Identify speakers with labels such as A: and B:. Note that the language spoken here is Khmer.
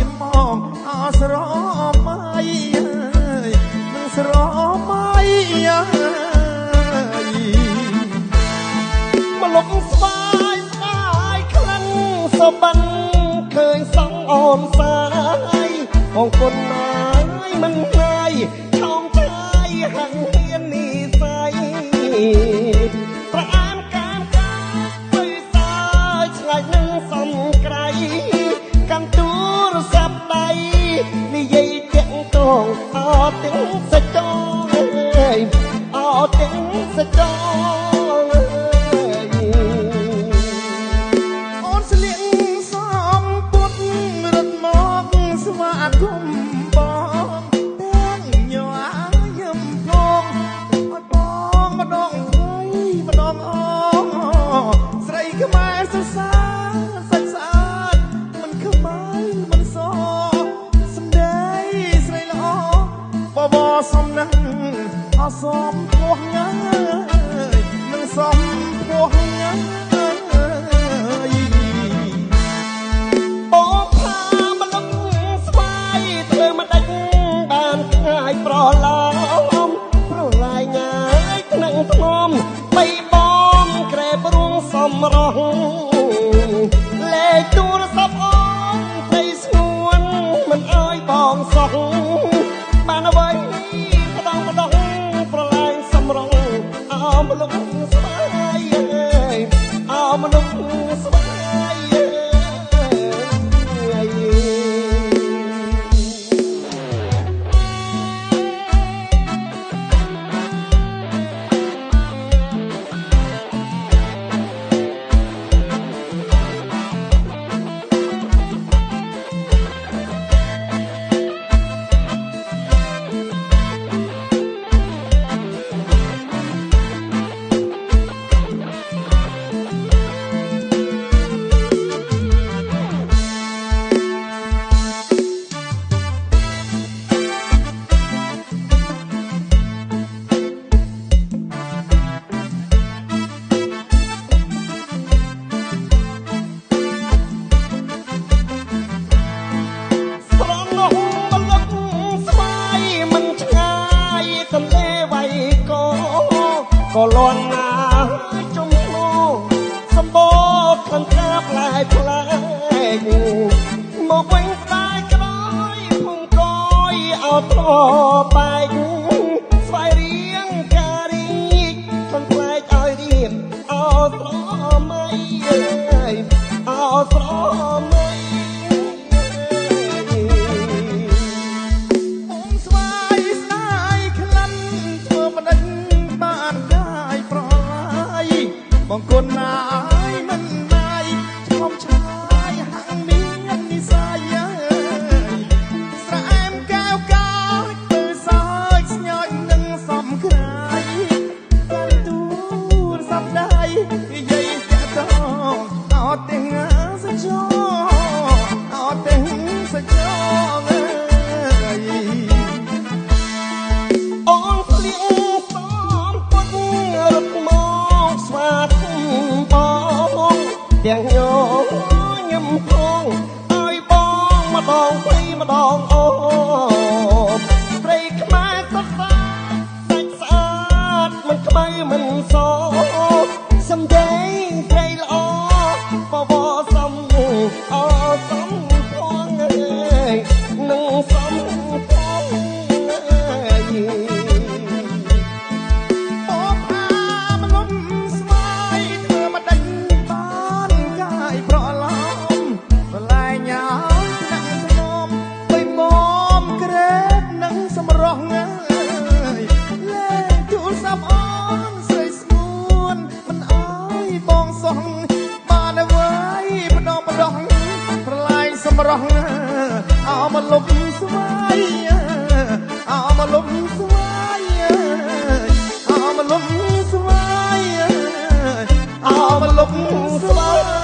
A: ទៀតមកអស្រមៃនឹងស្រមៃមកលុបស្វាយស្ដាយខ្លាំងសបិនឃើញសងអូនសាយបងគុណណាយមិនងាយឆោមឆាយហាំងហ៊ាននីស័យប្រអានកាមកាទៅសាយឆ្ងាយនឹងសំក្រៃកាន់ទូរស័ព្ទដៃនិយាយតាក់ទងអត់ទាំងសច្ចងអត់ទាំងសច្ចងអូនស្លៀកសំពុតរត់មកស្វាគមន៍បងទាំងញ័រយំផងអត់បងម្ដងថ្មីម្ដងអស្រីខ្មែរសរសើរសាច់ស្អាតមិនខ្មៅមិនសសំដីស្រីល្អបបសំណាំងអសមពោះងាយនឹងសមពោះងាយអូផាមលឹងស្វាយធ្វើមិនដាច់បានថ្ងៃប្រឡំប្រឡាយងាយថ្នាក់ថ្នមបីបំក្រែបរួងសំរងលេខទូរស័ព្ទអូនព្រៃស្ងួនមិនអើយបងសោះបានអ្វីម្ដងប្រឡាយសំរងអោមលុកស្វាយអោមលុកស្វាយក៏លន់ណាជុំឈ្មោះសម្បូរខណ្ឌកាផ្លែផ្លែមកវិញស្ដាយក្រោយភុំកយអោត្របែកស្វាយរៀងការីកខណ្ឌផ្លែកឲ្យរៀមអោស្រមៃអោស្រមៃស្វាយស្ដាយខ្លាំងធ្វើបដិញបានបងគុណណាយមិនណាយឈោមឆាយហាំងមាននិស័យស្រែមកែវកោចទៅសើចស្ញើចនឹងសំក្រៃកាន់ទូរស័ព្ទដៃនិយាយតាក់ទងអត់ទាំងសច្ចងអត់ទាំងសច្ចងអូនស្លៀកសំពុតរត់មកស្វាទាំងញញឹមផងឲ្យបងម្ដងពីរម្ដងអូព្រៃខ្មែរសរសើរសាច់ស្អាតមិនខ្មៅមិនសសំដីព្រៃល្អបបសំអសំផងនឹងសំផងអូផាមលំស្វាយធ្វើមកដាច់ប្រឡំប្រឡាយញ៉ាំណាស់ស្នំបីមុំក្រេបនឹងសម្រស់ងាយលេងទូរស័ព្ទអូនស្រីស្ងួនមិនអើយបងសោះបានអ្វីម្ដងប្រឡាយសម្រស់អោមកលុបស្វាយអោមកលុបស្វាយអោមកលុបស្វាយអោមកលុបស្វាយ